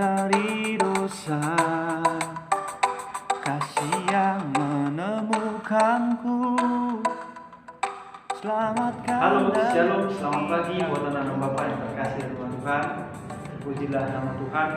dari dosa, kasih yang menemukanku, selamatkan. Halo, shalom, selamat pagi buat anak-anak Bapak yang terkasih Tuhan Tuhan. Terpujilah nama Tuhan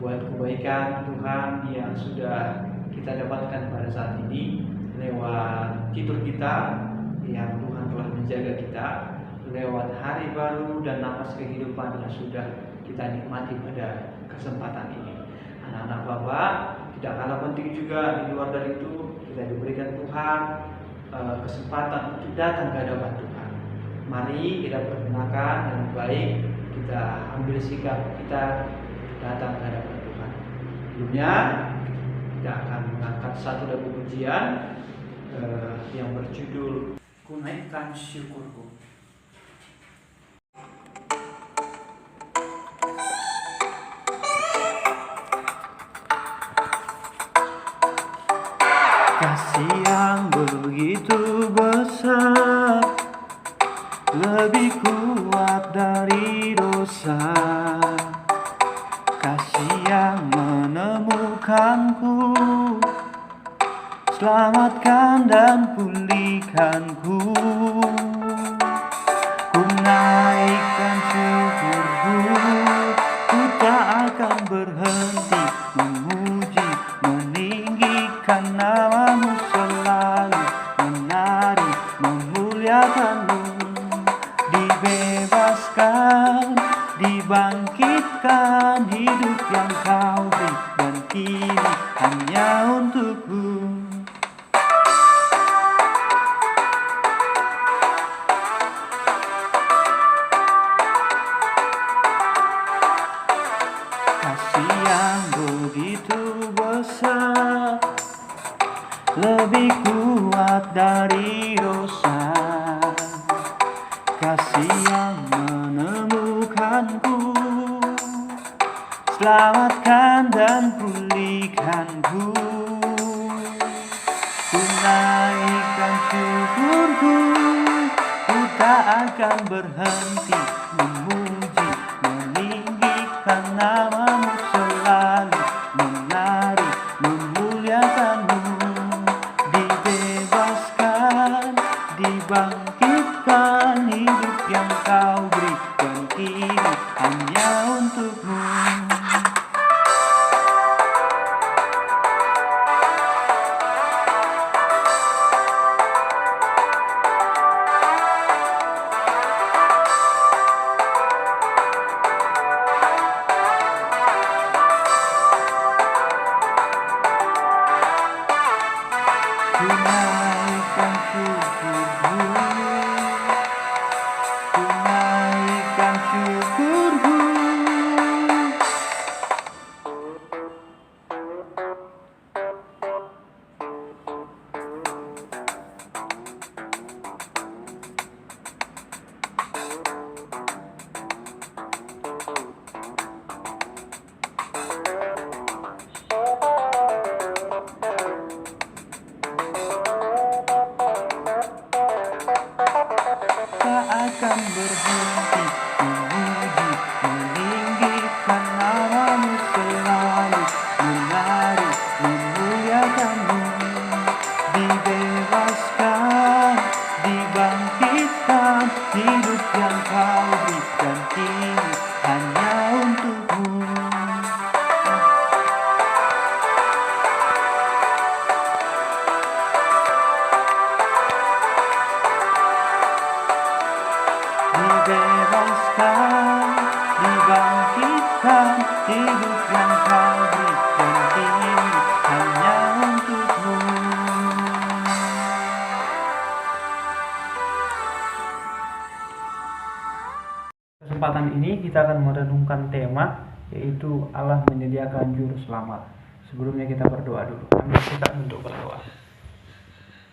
buat kebaikan Tuhan yang sudah kita dapatkan pada saat ini lewat tidur kita yang Tuhan telah menjaga kita, lewat hari baru dan nafas kehidupan yang sudah kita nikmati pada kesempatan ini. Anak-anak Bapak, tidak kalah penting juga di luar dari itu kita diberikan Tuhan kesempatan untuk datang ke hadapan Tuhan. Mari kita pergunakan dengan baik, kita ambil sikap kita datang ke hadapan Tuhan. Sebelumnya kita akan mengangkat satu lagu pujian yang berjudul Ku Naikkan Syukurku. Kasih yang begitu besar, lebih kuat dari dosa, kasih yang menemukanku, selamatkan dan pulihkanku. Ku naikkan syukurku, ku tak akan berhenti memuji, meninggikan namamu, selalu menari, memuliakanmu. Dibebaskan, dibangkitkan, hidup yang kau beri dan kini hanya untukku. Kasih yang begitu besar, lebih kuat dari dosa, kasih yang menemukanku, selamatkan dan pulihkanku. Ku naikkan syukurku, ku tak akan berhenti memuji, meninggikan namamu, selalu menari, memuliakanmu. Dibebaskan, dibangkitkan, hidup yang kau beri dan kini hanya untukmu. Ku naikkan syukurku, ku naikkan syukurku. Tak akan berhenti memuji, meninggikan namamu, selalu menari, memuliakanmu. Dibebaskan, dibangkitkan, hidup yang kau beri dan kini hanya untukmu. Dibebaskan, dibangkitkan, hidup yang kau beri dan kini hanya untukmu. Kesempatan ini kita akan merenungkan tema, yaitu Allah menyediakan juru selamat. Sebelumnya kita berdoa dulu. Ambil kita untuk berdoa.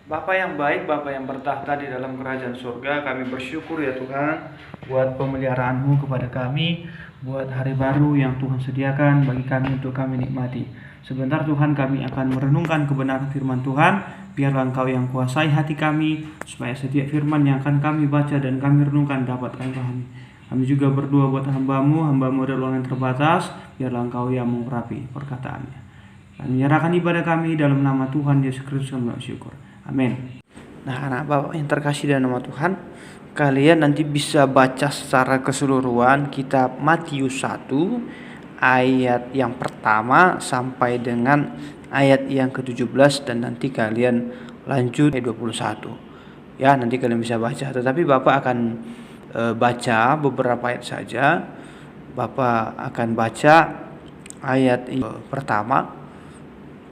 Bapa yang baik, Bapa yang bertahta di dalam kerajaan surga, kami bersyukur ya Tuhan buat pemeliharaan-Mu kepada kami, buat hari baru yang Tuhan sediakan bagi kami untuk kami nikmati. Sebentar Tuhan, kami akan merenungkan kebenaran firman Tuhan. Biarlah Engkau yang kuasai hati kami, supaya setiap firman yang akan kami baca dan kami renungkan dapat kami pahami. Kami juga berdoa buat hambamu adalah orang yang terbatas, biarlah Engkau yang mengurapi perkataannya. Kami menyerahkan ibadah kami dalam nama Tuhan Yesus Kristus kami bersyukur. Amin. Nah, anak Bapak yang terkasih dalam nama Tuhan, kalian nanti bisa baca secara keseluruhan kitab Matius 1 ayat yang pertama sampai dengan ayat yang ke-17 dan nanti kalian lanjut ayat 21. Ya, nanti kalian bisa baca, tetapi Bapak akan baca beberapa ayat saja. Bapak akan baca ayat pertama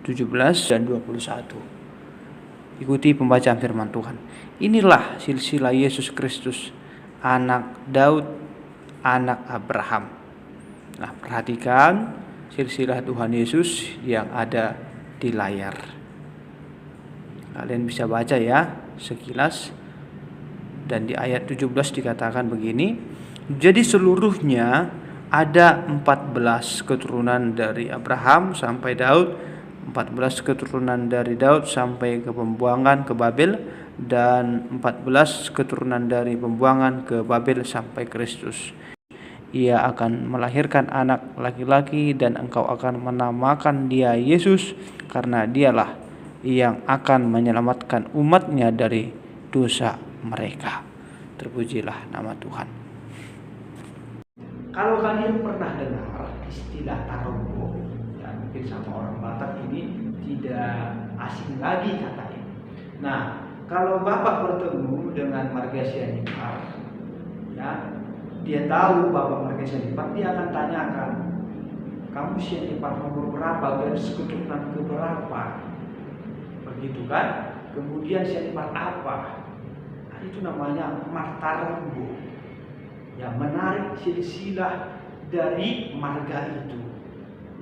17 dan 21. Ikuti pembacaan firman Tuhan. Inilah silsilah Yesus Kristus, anak Daud, anak Abraham. Nah, perhatikan silsilah Tuhan Yesus yang ada di layar. Kalian bisa baca ya sekilas. Dan di ayat 17 dikatakan begini, jadi seluruhnya ada 14 keturunan dari Abraham sampai Daud, 14 keturunan dari Daud sampai ke pembuangan ke Babel, dan 14 keturunan dari pembuangan ke Babel sampai Kristus. Ia akan melahirkan anak laki-laki dan engkau akan menamakan dia Yesus, karena dialah yang akan menyelamatkan umatnya dari dosa mereka. Terpujilah nama Tuhan. Kalau kalian pernah dengar istilah taronggo, ya mungkin sama orang Batak ini tidak asing lagi kata ini. Nah, kalau Bapak bertemu dengan Marga Sianipar, ya, dia tahu Bapak Marga Sianipar, dia akan tanyakan, kamu Sianipar nomor berapa, garis keturunan keberapa, begitu kan? Kemudian Sianipar apa? Nah, itu namanya martaronggo. Ya, menarik silsilah dari marga itu.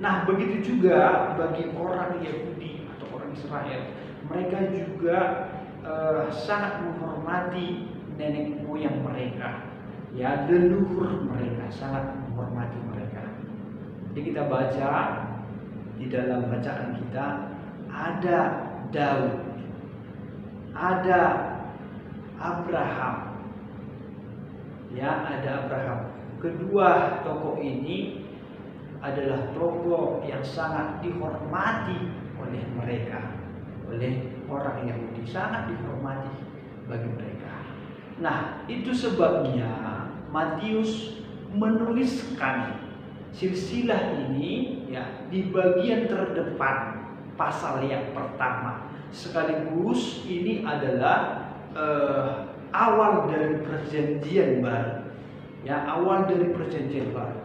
Nah, begitu juga bagi orang Yahudi atau orang Israel, mereka juga sangat menghormati nenek moyang mereka, ya, leluhur mereka sangat menghormati mereka. Jadi kita baca di dalam bacaan kita ada Daud, ada Abraham. Ya, ada Abraham. Kedua tokoh ini adalah tokoh yang sangat dihormati oleh mereka, oleh orang Yahudi, sangat dihormati bagi mereka. Nah, itu sebabnya Matius menuliskan silsilah ini ya di bagian terdepan pasal yang pertama. Sekaligus ini adalah awal dari perjanjian baru, ya, awal dari perjanjian baru.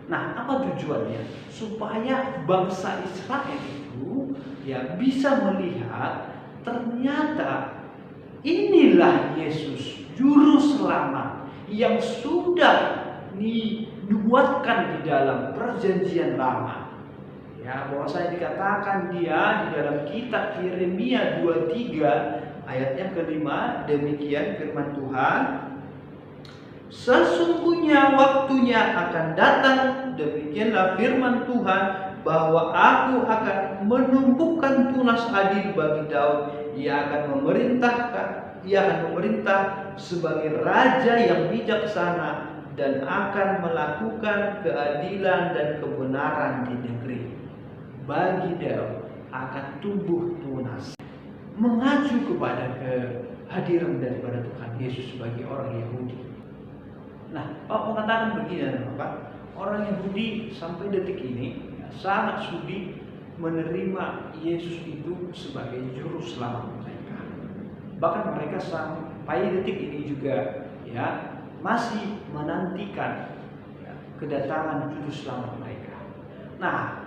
Nah, apa tujuannya? Supaya bangsa Israel itu ya bisa melihat ternyata inilah Yesus juru selamat yang sudah dibuatkan di dalam perjanjian lama. Ya, bahwa saya dikatakan dia di dalam kitab Yeremia 23 ayat yang kelima, demikian firman Tuhan, sesungguhnya waktunya akan datang, demikianlah firman Tuhan, bahwa aku akan menumbuhkan tunas adil bagi Daud. Ia akan memerintah sebagai raja yang bijaksana dan akan melakukan keadilan dan kebenaran di negeri. Bagi Daud akan tumbuh tunas, mengacu kepada kehadiran daripada Tuhan Yesus bagi orang Yahudi. Nah, Pak mengatakan begini, Bapak, orang Yahudi sampai detik ini ya, sangat sudi menerima Yesus itu sebagai juru selamat mereka. Bahkan mereka sampai detik ini juga ya masih menantikan ya, kedatangan juru selamat mereka. Nah,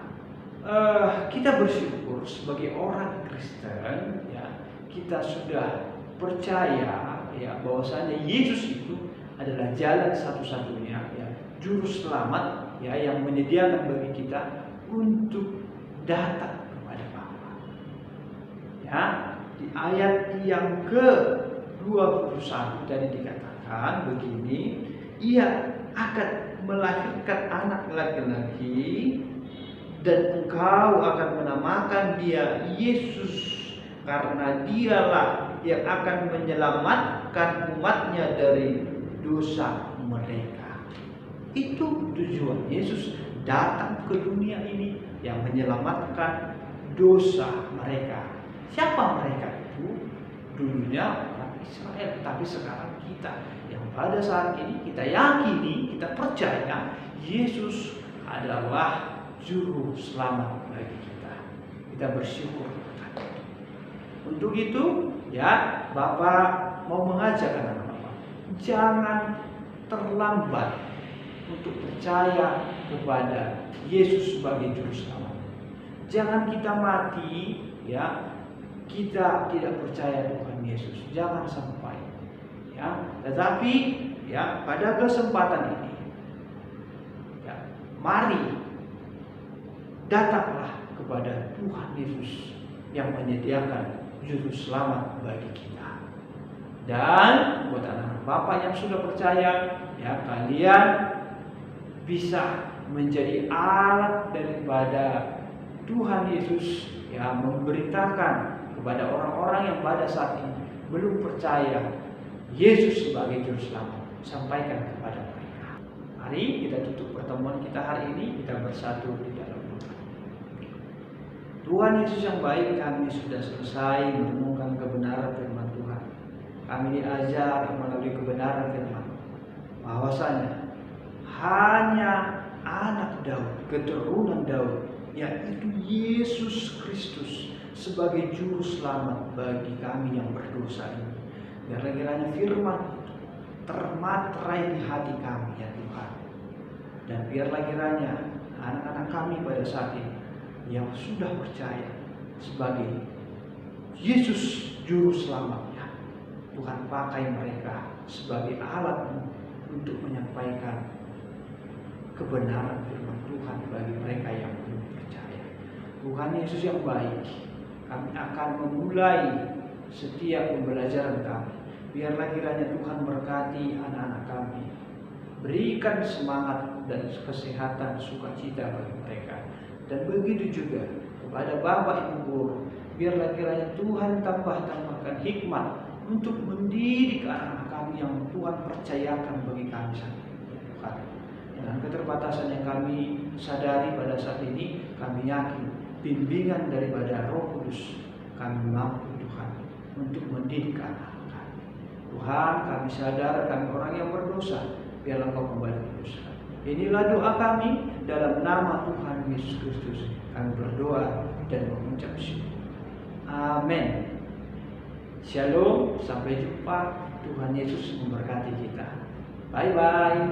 kita bersyukur sebagai orang Kristen ya, kita sudah percaya ya bahwasanya Yesus itu adalah jalan satu-satunya ya, juru selamat ya yang menyediakan bagi kita untuk datang kepada Bapa. Ya, di ayat yang ke-21 tadi dikatakan begini, ia akan melahirkan anak laki-laki dan engkau akan menamakan dia Yesus, karena dialah yang akan menyelamatkan umatnya dari dosa mereka. Itu tujuan Yesus datang ke dunia ini, yang menyelamatkan dosa mereka. Siapa mereka itu? Dulunya orang Israel, tapi sekarang kita yang pada saat ini kita yakini, kita percaya Yesus adalah juru selamat bagi kita. Kita bersyukur akan itu. Untuk itu, ya, Bapak mau mengajak anak Bapak, jangan terlambat untuk percaya kepada Yesus sebagai juru selamat. Jangan kita mati, ya, kita tidak percaya Tuhan Yesus. Jangan sampai, ya. Tetapi, ya, pada kesempatan ini, ya, mari datanglah kepada Tuhan Yesus yang menyediakan juru selamat bagi kita. Dan buat anak-anak Bapak yang sudah percaya, ya, kalian bisa menjadi alat daripada Tuhan Yesus, ya, memberitakan kepada orang-orang yang pada saat ini belum percaya Yesus sebagai juru selamat. Sampaikan kepada mereka. Mari kita tutup pertemuan kita hari ini, kita bersatu di dalam doa. Tuhan Yesus yang baik, kami sudah selesai merenungkan kebenaran firman Tuhan. Kami diajar melalui kebenaran firman bahwasanya hanya anak Daud, keturunan Daud, yaitu Yesus Kristus sebagai juru selamat bagi kami yang berdosa ini. Biarlah kiranya firman itu termaterai di hati kami, ya Tuhan. Dan biarlah kiranya anak-anak kami pada saat ini yang sudah percaya sebagai Yesus juru selamatnya, Tuhan pakai mereka sebagai alat untuk menyampaikan kebenaran firman Tuhan bagi mereka yang belum percaya. Tuhan Yesus yang baik, kami akan memulai setiap pembelajaran kami. Biarlah kiranya Tuhan berkati anak-anak kami, berikan semangat dan kesehatan, sukacita bagi mereka. Dan begitu juga kepada Bapak Ibu guru, biarlah kiranya Tuhan tambahkan hikmat untuk mendidik anak-anak kami yang Tuhan percayakan bagi kami saat ini, Tuhan. Dengan keterbatasan yang kami sadari pada saat ini, kami yakin bimbingan daripada Roh Kudus kami mampu, Tuhan, untuk mendidik anak-anak kami. Tuhan, kami sadar kami orang yang berdosa, biarlah Engkau kembali berdosa. Inilah doa kami dalam nama Tuhan Yesus Kristus. Kami berdoa dan mengucap syukur. Amin. Shalom, sampai jumpa. Tuhan Yesus memberkati kita. Bye-bye.